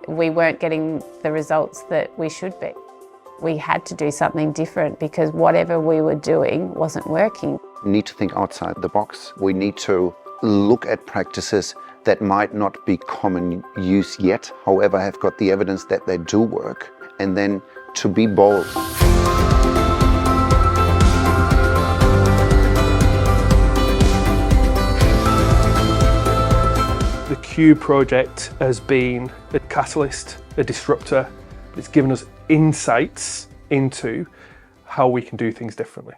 we weren't getting the results that we should be. We had to do something different because whatever we were doing wasn't working. We need to think outside the box. We need to look at practices that might not be common use yet, however have got the evidence that they do work, and then to be bold. The Q Project has been a catalyst, a disruptor. It's given us insights into how we can do things differently.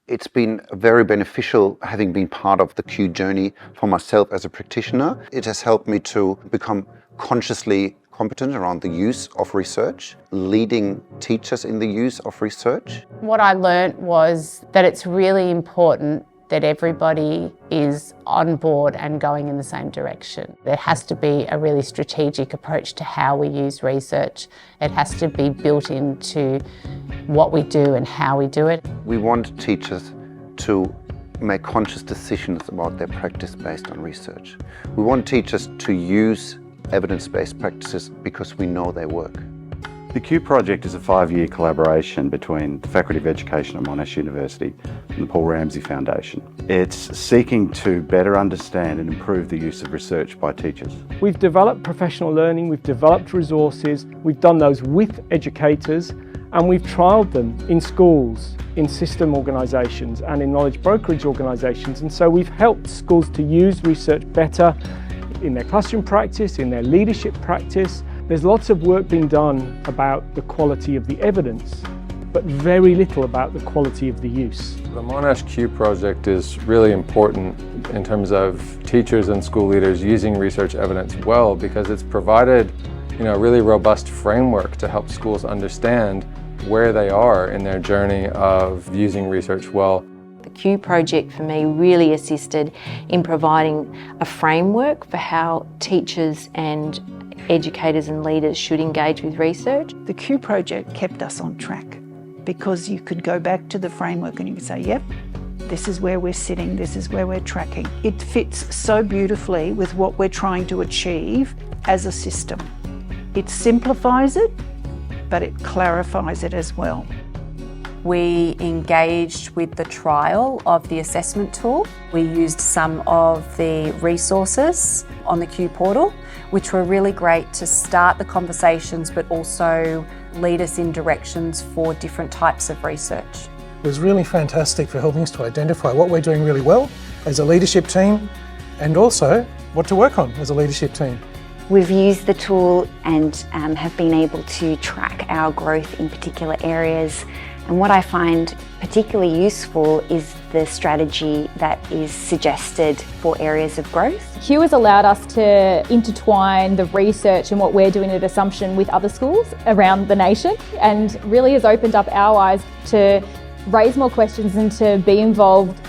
It's been very beneficial having been part of the Q journey for myself as a practitioner. It has helped me to become consciously competent around the use of research, leading teachers in the use of research. What I learnt was that it's really important that everybody is on board and going in the same direction. There has to be a really strategic approach to how we use research. It has to be built into what we do and how we do it. We want teachers to make conscious decisions about their practice based on research. We want teachers to use evidence-based practices because we know they work. The Q Project is a 5-year collaboration between the Faculty of Education at Monash University and the Paul Ramsay Foundation. It's seeking to better understand and improve the use of research by teachers. We've developed professional learning, we've developed resources, we've done those with educators, and we've trialled them in schools, in system organisations and in knowledge brokerage organisations. And so we've helped schools to use research better in their classroom practice, in their leadership practice. There's lots of work being done about the quality of the evidence, but very little about the quality of the use. The Monash Q Project is really important in terms of teachers and school leaders using research evidence well, because it's provided a really robust framework to help schools understand where they are in their journey of using research well. The Q Project for me really assisted in providing a framework for how teachers and educators and leaders should engage with research. The Q Project kept us on track because you could go back to the framework and you could say, yep, this is where we're sitting, this is where we're tracking. It fits so beautifully with what we're trying to achieve as a system. It simplifies it, but it clarifies it as well. We engaged with the trial of the assessment tool. We used some of the resources on the Q portal, which were really great to start the conversations, but also lead us in directions for different types of research. It was really fantastic for helping us to identify what we're doing really well as a leadership team and also what to work on as a leadership team. We've used the tool and have been able to track our growth in particular areas. And what I find particularly useful is the strategy that is suggested for areas of growth. Q has allowed us to intertwine the research and what we're doing at Assumption with other schools around the nation, and really has opened up our eyes to raise more questions and to be involved.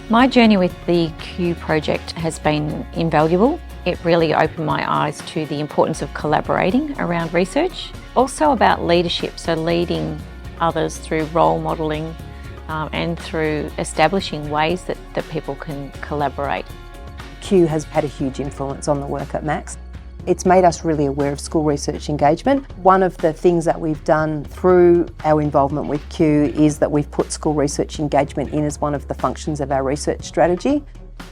My journey with the Q Project has been invaluable. It really opened my eyes to the importance of collaborating around research. Also about leadership, so leading others through role modelling and through establishing ways that people can collaborate. Q has had a huge influence on the work at Max. It's made us really aware of school research engagement. One of the things that we've done through our involvement with Q is that we've put school research engagement in as one of the functions of our research strategy.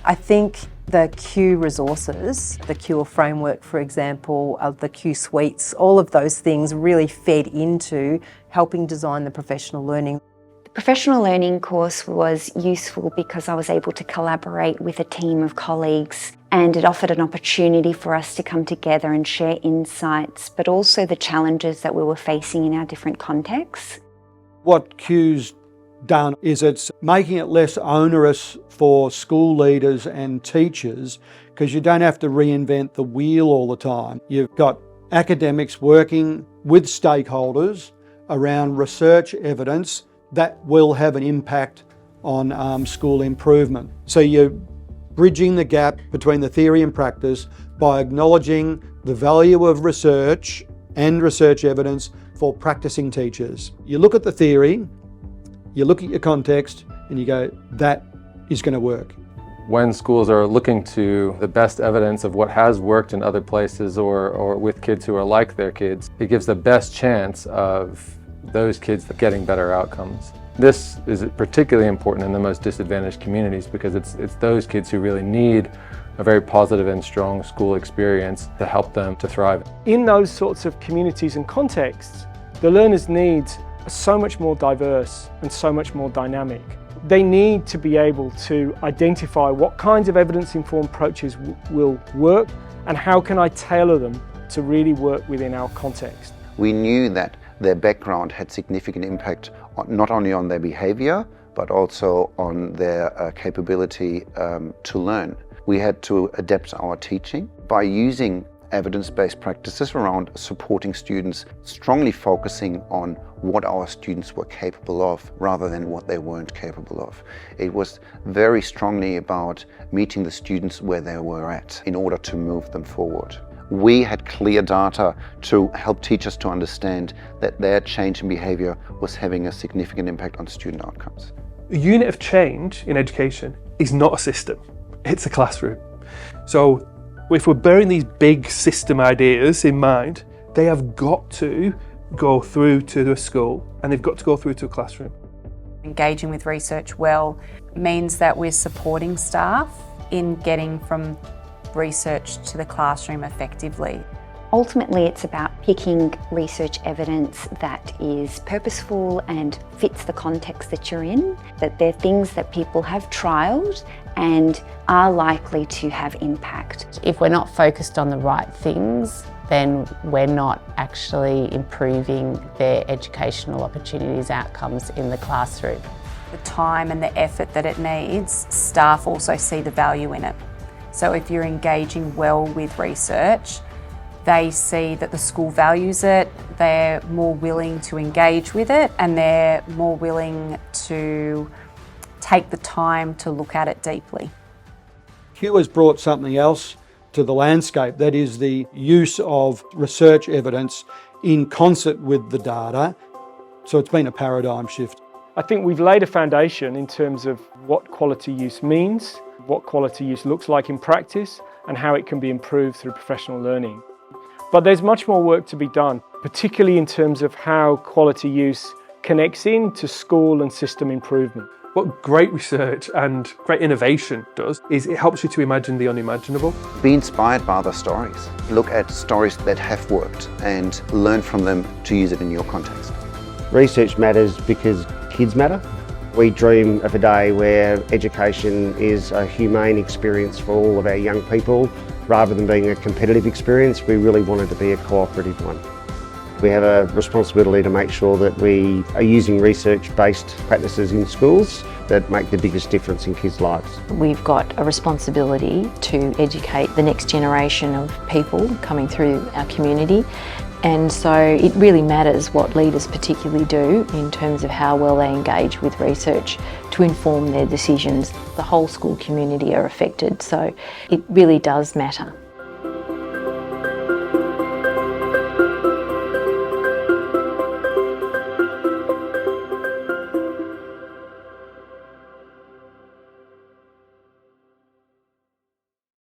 I think the Q resources, the Q framework, for example, the Q suites, all of those things really fed into helping design the professional learning. The professional learning course was useful because I was able to collaborate with a team of colleagues, and it offered an opportunity for us to come together and share insights, but also the challenges that we were facing in our different contexts. What Q's done is it's making it less onerous for school leaders and teachers, because you don't have to reinvent the wheel all the time. You've got academics working with stakeholders around research evidence that will have an impact on school improvement. So you're bridging the gap between the theory and practice by acknowledging the value of research and research evidence for practicing teachers. You look at the theory, you look at your context, and you go, that is going to work. When schools are looking to the best evidence of what has worked in other places or with kids who are like their kids, it gives the best chance of those kids getting better outcomes. This is particularly important in the most disadvantaged communities because it's those kids who really need a very positive and strong school experience to help them to thrive. In those sorts of communities and contexts, the learners' needs are so much more diverse and so much more dynamic. They need to be able to identify what kinds of evidence-informed approaches will work and how can I tailor them to really work within our context. We knew that their background had significant impact not only on their behaviour but also on their capability to learn. We had to adapt our teaching by using evidence-based practices around supporting students, strongly focusing on what our students were capable of rather than what they weren't capable of. It was very strongly about meeting the students where they were at in order to move them forward. We had clear data to help teachers to understand that their change in behaviour was having a significant impact on student outcomes. A unit of change in education is not a system, it's a classroom. So if we're bearing these big system ideas in mind, they have got to go through to the school and they've got to go through to a classroom. Engaging with research well means that we're supporting staff in getting from research to the classroom effectively. Ultimately, it's about picking research evidence that is purposeful and fits the context that you're in, that they're things that people have trialled and are likely to have impact. If we're not focused on the right things, then we're not actually improving their educational opportunities, outcomes in the classroom. The time and the effort that it needs, staff also see the value in it. So if you're engaging well with research, they see that the school values it, they're more willing to engage with it, and they're more willing to take the time to look at it deeply. Q has brought something else to the landscape, that is the use of research evidence in concert with the data. So it's been a paradigm shift. I think we've laid a foundation in terms of what quality use means, what quality use looks like in practice, and how it can be improved through professional learning. But there's much more work to be done, particularly in terms of how quality use connects into school and system improvement. What great research and great innovation does is it helps you to imagine the unimaginable. Be inspired by other stories. Look at stories that have worked and learn from them to use it in your context. Research matters because kids matter. We dream of a day where education is a humane experience for all of our young people. Rather than being a competitive experience, we really want it to be a cooperative one. We have a responsibility to make sure that we are using research-based practices in schools that make the biggest difference in kids' lives. We've got a responsibility to educate the next generation of people coming through our community. And so it really matters what leaders particularly do in terms of how well they engage with research to inform their decisions. The whole school community are affected, so it really does matter.